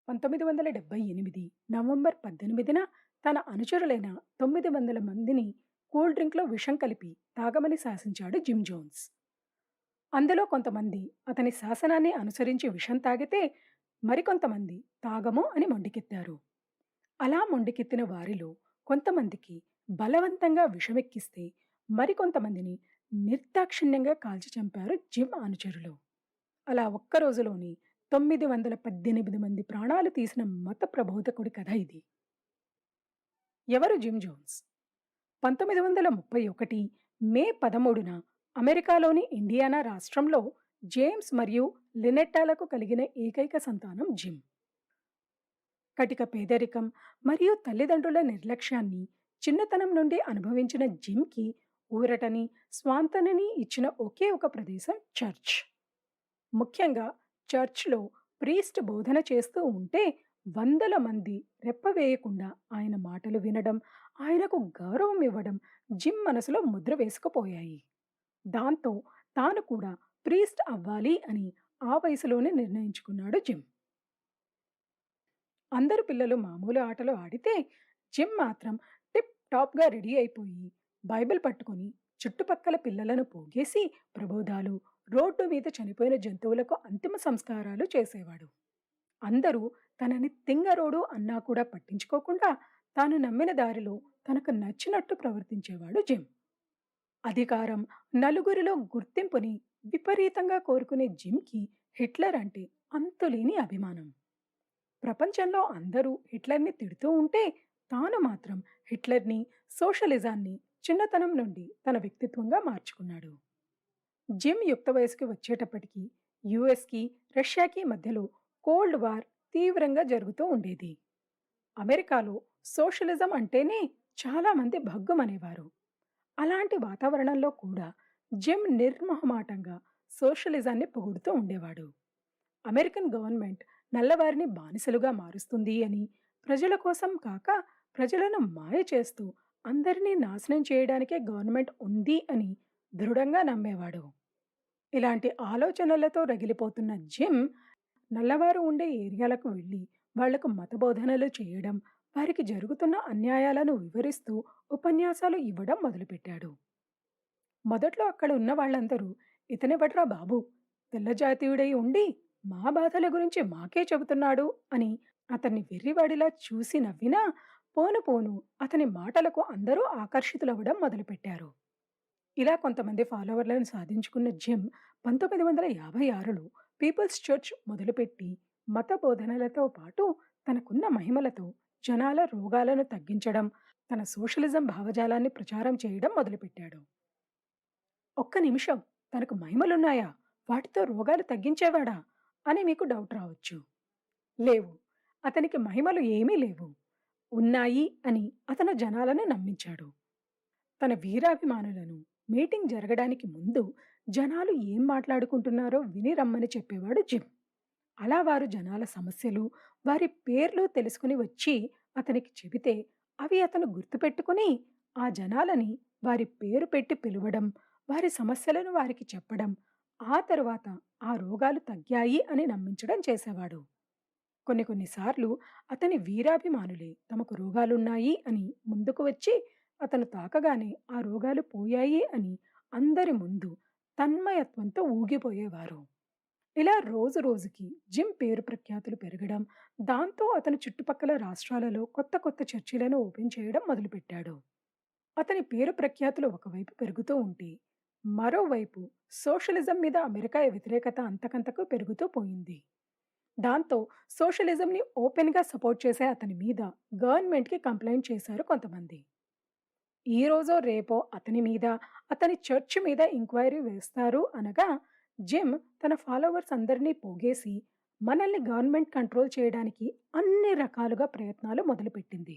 1978 November 18న తన అనుచరులైన 900 మందిని cool డ్రింక్లో విషం కలిపి తాగమని శాసించాడు జిమ్ జోన్స్. అందులో కొంతమంది అతని శాసనాన్ని అనుసరించి విషం తాగితే, మరికొంతమంది తాగము అని మొండికెత్తారు. అలా మొండికెత్తిన వారిలో కొంతమందికి బలవంతంగా విషమెక్కిస్తే, మరికొంతమందిని నిర్దాక్షిణ్యంగా కాల్చి చంపారు జిమ్ అనుచరులు. అలా ఒక్క రోజులోని 918 మంది ప్రాణాలు తీసిన మత ప్రబోధకుడి కథ ఇది. ఎవరు జిమ్ జోన్స్? 1931 మే 13న అమెరికాలోని ఇండియానా రాష్ట్రంలో జేమ్స్ మరియు లినెట్టాలకు కలిగిన ఏకైక సంతానం జిమ్. కటిక పేదరికం మరియు తల్లిదండ్రుల నిర్లక్ష్యాన్ని చిన్నతనం నుండి అనుభవించిన జిమ్కి ఊరటని, స్వాంతనని ఇచ్చిన ఒకే ఒక ప్రదేశం చర్చ్. ముఖ్యంగా చర్చ్లో ప్రీస్ట్ బోధన చేస్తూ ఉంటే వందల మంది రెప్పవేయకుండా ఆయన మాటలు వినడం, ఆయనకు గౌరవం ఇవ్వడం జిమ్ మనసులో ముద్ర వేసుకుపోయాయి. దాంతో తాను కూడా ప్రీస్ట్ అవ్వాలి అని ఆ వయసులోనే నిర్ణయించుకున్నాడు జిమ్. అందరు పిల్లలు మామూలు ఆటలు ఆడితే జిమ్ మాత్రం టిప్ టాప్గా రెడీ అయిపోయి బైబిల్ పట్టుకొని చుట్టుపక్కల పిల్లలను పోగేసి ప్రబోధాలు, రోడ్డు మీద చనిపోయిన జంతువులకు అంతిమ సంస్కారాలు చేసేవాడు. అందరూ తనని తింగరోడు అన్నా కూడా పట్టించుకోకుండా తాను నమ్మిన దారిలో తనకు నచ్చినట్టు ప్రవర్తించేవాడు జిమ్. అధికారం, నలుగురిలో గుర్తింపుని విపరీతంగా కోరుకునే జిమ్కి హిట్లర్ అంటే అంతులేని అభిమానం. ప్రపంచంలో అందరూ హిట్లర్ని తిడుతూ ఉంటే తాను మాత్రం హిట్లర్ని, సోషలిజాన్ని చిన్నతనం నుండి తన వ్యక్తిత్వంగా మార్చుకున్నాడు. జిమ్ యుక్త వయసుకి వచ్చేటప్పటికి యుఎస్కి, రష్యాకి మధ్యలో కోల్డ్ వార్ తీవ్రంగా జరుగుతూ ఉండేది. అమెరికాలో సోషలిజం అంటేనే చాలామంది భగ్గుమనేవారు. అలాంటి వాతావరణంలో కూడా జిమ్ నిర్మోహమాటంగా సోషలిజాన్ని పొగుడుతూ ఉండేవాడు. అమెరికన్ గవర్నమెంట్ నల్లవారిని బానిసలుగా మారుస్తుంది అని, ప్రజల కోసం కాక ప్రజలను మాయ చేస్తూ అందరినీ నాశనం చేయడానికే గవర్నమెంట్ ఉంది అని దృఢంగా నమ్మేవాడు. ఇలాంటి ఆలోచనలతో రగిలిపోతున్న జిమ్ నల్లవారు ఉండే ఏరియాలకు వెళ్ళి వాళ్లకు మతబోధనలు చేయడం, వారికి జరుగుతున్న అన్యాయాలను వివరిస్తూ ఉపన్యాసాలు ఇవ్వడం మొదలుపెట్టాడు. మొదట్లో అక్కడ ఉన్న వాళ్ళందరూ ఇతనెవడ్రా బాబు, తెల్లజాతీయుడై ఉండి మా బాధల గురించి మాకే చెబుతున్నాడు అని అతన్ని వెర్రివాడిలా చూసి నవ్వినా, పోను పోను అతని మాటలకు అందరూ ఆకర్షితులవ్వడం మొదలుపెట్టారు. ఇలా కొంతమంది ఫాలోవర్లను సాధించుకున్న జిమ్ 1956లో పీపుల్స్ చర్చ్ మొదలుపెట్టి మత బోధనలతో పాటు తనకున్న మహిమలతో జనాల రోగాలను తగ్గించడం, తన సోషలిజం భావజాలాన్ని ప్రచారం చేయడం మొదలుపెట్టాడు. ఒక్క నిమిషం, తనకు మహిమలున్నాయా, వాటితో రోగాలు తగ్గించేవాడా అని మీకు డౌట్ రావచ్చు. లేవు, అతనికి మహిమలు ఏమీ లేవు. ఉన్నాయి అని అతను జనాలను నమ్మించాడు. తన వీరాభిమానులను మీటింగ్ జరగడానికి ముందు జనాలు ఏం మాట్లాడుకుంటున్నారో విని రమ్మని చెప్పేవాడు జిమ్. అలా వారు జనాల సమస్యలు, వారి పేర్లు తెలుసుకుని వచ్చి అతనికి చెబితే అవి అతను గుర్తుపెట్టుకుని ఆ జనాలని వారి పేరు పెట్టి పిలవడం, వారి సమస్యలను వారికి చెప్పడం, ఆ తరువాత ఆ రోగాలు తగ్గాయి అని నమ్మించడం చేసేవాడు. కొన్నిసార్లు అతని వీరాభిమానులే తమకు రోగాలున్నాయి అని ముందుకు వచ్చి అతను తాకగానే ఆ రోగాలు పోయాయి అని అందరి ముందు తన్మయత్వంతో ఊగిపోయేవారు. ఇలా రోజు రోజుకి జిమ్ పేరు ప్రఖ్యాతులు పెరగడం, దాంతో అతను చుట్టుపక్కల రాష్ట్రాలలో కొత్త కొత్త చర్చిలను ఓపెన్ చేయడం మొదలుపెట్టాడు. అతని పేరు ప్రఖ్యాతులు ఒకవైపు పెరుగుతూ ఉంటే, మరోవైపు సోషలిజం మీద అమెరికా వ్యతిరేకత అంతకంతకు పెరుగుతూ పోయింది. దాంతో సోషలిజంని ఓపెన్గా సపోర్ట్ చేసే అతని మీద గవర్నమెంట్కి కంప్లైంట్ చేశారు కొంతమంది. ఈ రోజో రేపో అతని మీద, అతని చర్చ్ మీద ఎంక్వైరీ వేస్తారు అనగా జిమ్ తన ఫాలోవర్స్ అందరినీ పోగేసి మనల్ని గవర్నమెంట్ కంట్రోల్ చేయడానికి అన్ని రకాలుగా ప్రయత్నాలు మొదలుపెట్టింది.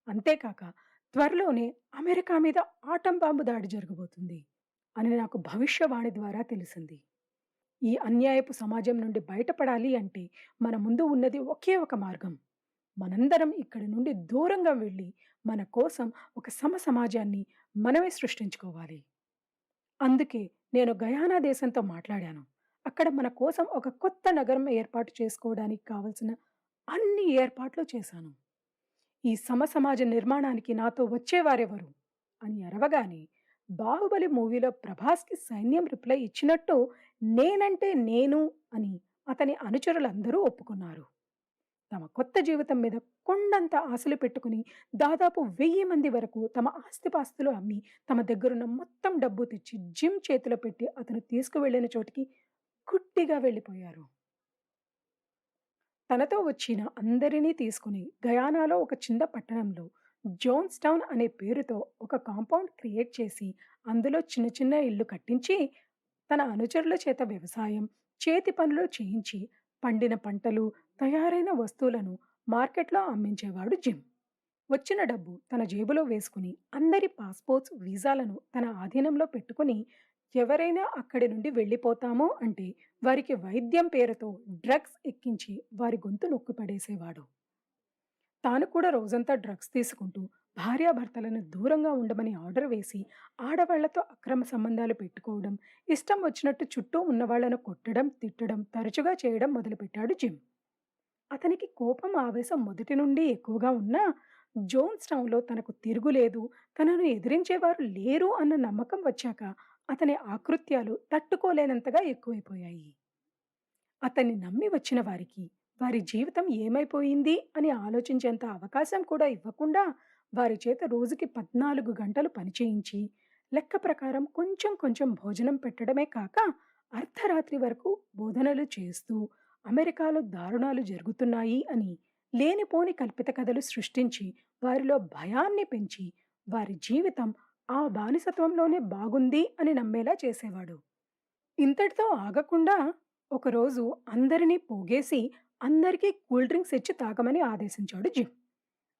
అంతేకాక త్వరలోనే అమెరికా మీద ఆటం బాంబు దాడి జరగబోతుంది అని నాకు భవిష్యవాణి ద్వారా తెలిసింది. ఈ అన్యాయపు సమాజం నుండి బయటపడాలి అంటే మన ముందు ఉన్నది ఒకే ఒక మార్గం. మనందరం ఇక్కడి నుండి దూరంగా వెళ్ళి మన కోసం ఒక సమాజాన్ని మనమే సృష్టించుకోవాలి. అందుకే నేను గయానా దేశంతో మాట్లాడాను. అక్కడ మన కోసం ఒక కొత్త నగరం ఏర్పాటు చేసుకోవడానికి కావలసిన అన్ని ఏర్పాట్లు చేశాను. ఈ సమసమాజ నిర్మాణానికి నాతో వచ్చేవారెవరు అని అరవగానే 'బాహుబలి' మూవీలో ప్రభాస్‌కి సైన్యం రిప్లై ఇచ్చినట్టు నేనంటే నేను అని అతని అనుచరులందరూ ఒప్పుకున్నారు. తమ కొత్త జీవితం మీద కొండంత ఆశలు పెట్టుకుని దాదాపు 1000 మంది వరకు తమ ఆస్తిపాస్తులు అమ్మి తమ దగ్గరున్న మొత్తం డబ్బు తెచ్చి జిమ్ చేతిలో పెట్టి అతను తీసుకువెళ్ళిన చోటికి గుడ్డిగా వెళ్ళిపోయారు. తనతో వచ్చిన అందరినీ తీసుకుని గయానాలో ఒక చిన్న పట్టణంలో జోన్స్ టౌన్ అనే పేరుతో ఒక కాంపౌండ్ క్రియేట్ చేసి అందులో చిన్న చిన్న ఇళ్ళు కట్టించి తన అనుచరుల చేత వ్యవసాయం, చేతి పనులు చేయించి పండిన పంటలు, తయారైన వస్తువులను మార్కెట్లో అమ్మించేవాడు జిమ్. వచ్చిన డబ్బు తన జేబులో వేసుకుని అందరి పాస్‌పోర్ట్స్, వీసాలను తన ఆధీనంలో పెట్టుకుని ఎవరైనా అక్కడి నుండి వెళ్ళిపోతాము అంటే వారికి వైద్యం పేరుతో డ్రగ్స్ ఎక్కించి వారి గొంతు నొక్కిపడేసేవాడు. తాను కూడా రోజంతా డ్రగ్స్ తీసుకుంటూ భార్యాభర్తలను దూరంగా ఉండమని ఆర్డర్ వేసి ఆడవాళ్లతో అక్రమ సంబంధాలు పెట్టుకోవడం, ఇష్టం వచ్చినట్టు చుట్టూ ఉన్నవాళ్లను కొట్టడం, తిట్టడం తరచుగా చేయడం మొదలుపెట్టాడు జిమ్. అతనికి కోపం, ఆవేశం మొదటి నుండి ఎక్కువగా ఉన్నా జోన్స్ టౌన్‌లో తనకు తిరుగులేదు, తనను ఎదిరించేవారు లేరు అన్న నమ్మకం వచ్చాక అతని ఆకృత్యాలు తట్టుకోలేనంతగా ఎక్కువైపోయాయి. అతన్ని నమ్మి వచ్చిన వారికి వారి జీవితం ఏమైపోయింది అని ఆలోచించేంత అవకాశం కూడా ఇవ్వకుండా వారి చేత రోజుకి 14 గంటలు పనిచేయించి లెక్క ప్రకారం కొంచెం కొంచెం భోజనం పెట్టడమే కాక అర్ధరాత్రి వరకు బోధనలు చేస్తూ అమెరికాలో దారుణాలు జరుగుతున్నాయి అని లేనిపోని కల్పిత కథలు సృష్టించి వారిలో భయాన్ని పెంచి వారి జీవితం ఆ బానిసత్వంలోనే బాగుంది అని నమ్మేలా చేసేవాడు. ఇంతటితో ఆగకుండా ఒకరోజు అందరినీ పోగేసి అందరికీ కూల్ డ్రింక్స్ ఇచ్చి తాగమని ఆదేశించాడు జిమ్.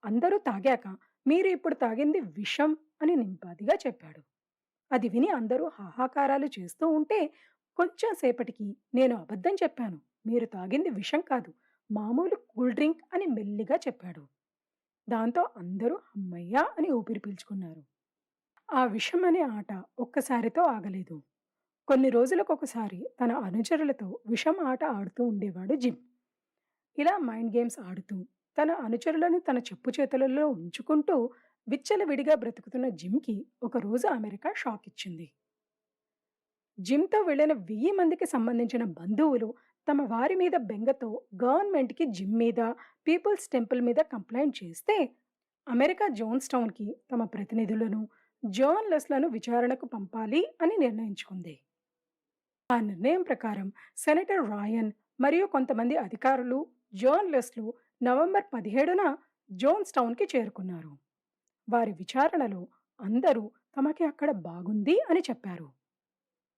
అందరూ తాగాక మీరు ఇప్పుడు తాగింది విషం అని నింపాదిగా చెప్పాడు. అది విని అందరూ హాహాకారాలు చేస్తూ ఉంటే కొంచెం సేపటికి నేను అబద్ధం చెప్పాను, మీరు తాగింది విషం కాదు, మామూలు కూల్ డ్రింక్ అని మెల్లిగా చెప్పాడు. దాంతో అందరూ హమ్మయ్యా అని ఊపిరి పీల్చుకున్నారు. ఆ విషం అనే ఆట ఒక్కసారితో ఆగలేదు. కొన్ని రోజులకొకసారి తన అనుచరులతో విషం ఆట ఆడుతూ ఉండేవాడు జిమ్. ఇలా మైండ్ గేమ్స్ ఆడుతూ తన అనుచరులను తన చెప్పు చేతులలో ఉంచుకుంటూ విచ్చలవిడిగా బ్రతుకుతున్న జిమ్కి ఒకరోజు అమెరికా షాక్ ఇచ్చింది. జిమ్‌తో వెళ్ళిన 1000 మందికి సంబంధించిన బంధువులు తమ వారి మీద బెంగతో గవర్నమెంట్‌కి జిమ్ మీద, పీపుల్స్ టెంపుల్ మీద కంప్లెయింట్ చేస్తే, అమెరికా జోన్స్ టౌన్‌కి తమ ప్రతినిధులను, జర్నలిస్టులను విచారణకు పంపాలి అని నిర్ణయించుకుంది. ఆ నిర్ణయం ప్రకారం సెనేటర్ రాయన్ మరియు కొంతమంది అధికారులు, జర్నలిస్టులు నవంబర్ 17న జోన్స్ టౌన్‌కి చేరుకున్నారు. వారి విచారణలో అందరూ తమకి అక్కడ బాగుంది అని చెప్పారు.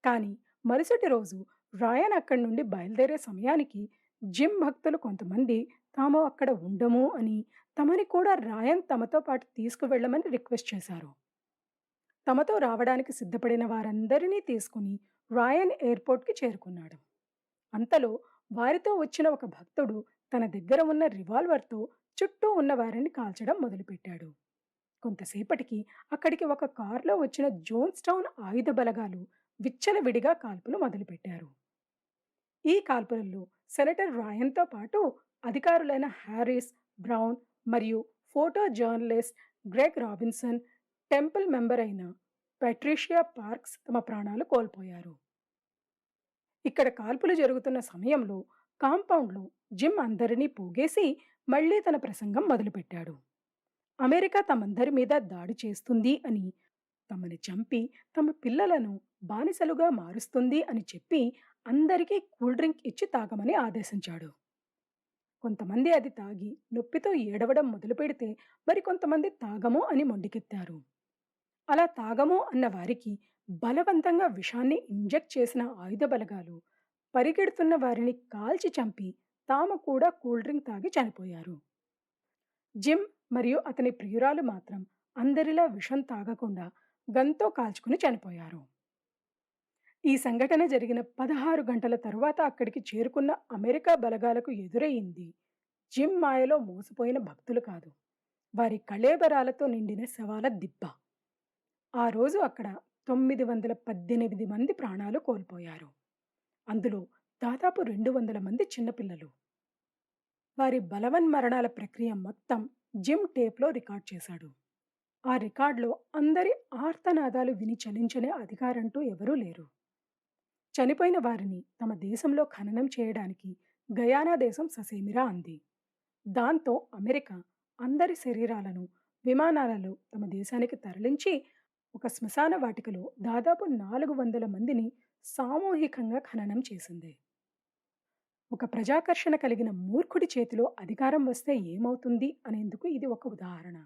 కానీ మరుసటి రోజు రాయన్ అక్కడి నుండి బయలుదేరే సమయానికి జిమ్ భక్తులు కొంతమంది తాము అక్కడ ఉండము అని, తమని కూడా రాయన్ తమతో పాటు తీసుకువెళ్ళమని రిక్వెస్ట్ చేశారు. తమతో రావడానికి సిద్ధపడిన వారందరినీ తీసుకుని రాయన్ ఎయిర్పోర్ట్‌కి చేరుకున్నాడు. అంతలో వారితో వచ్చిన ఒక భక్తుడు తన దగ్గర ఉన్న రివాల్వర్‌తో చుట్టూ ఉన్న వారిని కాల్చడం మొదలుపెట్టాడు. కొంతసేపటికి అక్కడికి ఒక కారులో వచ్చిన జోన్స్ టౌన్ ఆయుధ బలగాలు విచ్చలవిడిగా కాల్పులు మొదలుపెట్టారు. ఈ కాల్పులలో సెనేటర్ రాయన్‌తో పాటు అధికారులైన హ్యారిస్, బ్రౌన్ మరియు photo journalist Greg Robinson, temple member అయిన పెట్రిషియా పార్క్స్ తమ ప్రాణాలు కోల్పోయారు. ఇక్కడ కాల్పులు జరుగుతున్న సమయంలో కాంపౌండ్‌లో జిమ్ అందరినీ పోగేసి మళ్ళీ తన ప్రసంగం మొదలుపెట్టాడు. అమెరికా తమందరి మీద దాడి చేస్తుంది అని, తమని చంపి తమ పిల్లలను బానిసలుగా మారుస్తుంది అని చెప్పి అందరికీ కూల్ డ్రింక్ ఇచ్చి తాగమని ఆదేశించాడు. కొంతమంది అది తాగి నొప్పితో ఏడవడం మొదలుపెడితే మరికొంతమంది తాగము అని మొండికెత్తారు. అలా తాగము అన్న వారికి బలవంతంగా విషాన్ని ఇంజెక్ట్ చేసిన ఆయుధ బలగాలు పరిగెడుతున్న వారిని కాల్చి చంపి తాము కూడా కూల్ డ్రింక్ తాగి చనిపోయారు. జిమ్ మరియు అతని ప్రియురాలు మాత్రం అందరిలా విషం తాగకుండా గన్‌తో కాల్చుకుని చనిపోయారు. ఈ సంఘటన జరిగిన 16 గంటల తరువాత అక్కడికి చేరుకున్న అమెరికా బలగాలకు ఎదురయ్యింది జిమ్ మాయలో మోసపోయిన భక్తులు కాదు, వారి కళేబరాలతో నిండిన శవాల దిబ్బ. ఆ రోజు అక్కడ 918 మంది ప్రాణాలు కోల్పోయారు. అందులో దాదాపు 200 మంది చిన్నపిల్లలు. వారి బలవన్మరణాల ప్రక్రియ మొత్తం జిమ్ టేప్లో రికార్డ్ చేశాడు. ఆ రికార్డులో అందరి ఆర్తనాదాలు విని చలించని అధికారంటూ ఎవరూ లేరు. చనిపోయిన వారిని తమ దేశంలో ఖననం చేయడానికి గయానా దేశం ససేమిరా అంది. దాంతో అమెరికా అందరి శరీరాలను విమానాలలో తమ దేశానికి తరలించి ఒక శ్మశాన వాటికలో దాదాపు 400 మందిని సామూహికంగా ఖననం చేసింది. ఒక ప్రజాకర్షణ కలిగిన మూర్ఖుడి చేతిలో అధికారం వస్తే ఏమవుతుంది అనేందుకు ఇది ఒక ఉదాహరణ.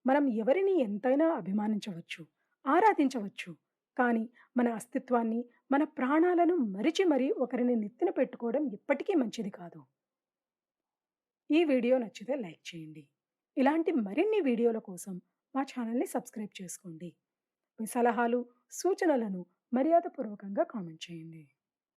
మనం ఎవరిని ఎంతైనా అభిమానించవచ్చు, ఆరాధించవచ్చు. కానీ మన అస్తిత్వాన్ని, మన ప్రాణాలను మరిచి మరీ ఒకరిని నెత్తిన పెట్టుకోవడం ఎప్పటికీ మంచిది కాదు. ఈ వీడియో నచ్చితే లైక్ చేయండి. ఇలాంటి మరిన్ని వీడియోల కోసం మా ఛానల్ని సబ్స్క్రైబ్ చేసుకోండి. మీ సలహాలు, సూచనలను మర్యాదపూర్వకంగా కామెంట్ చేయండి.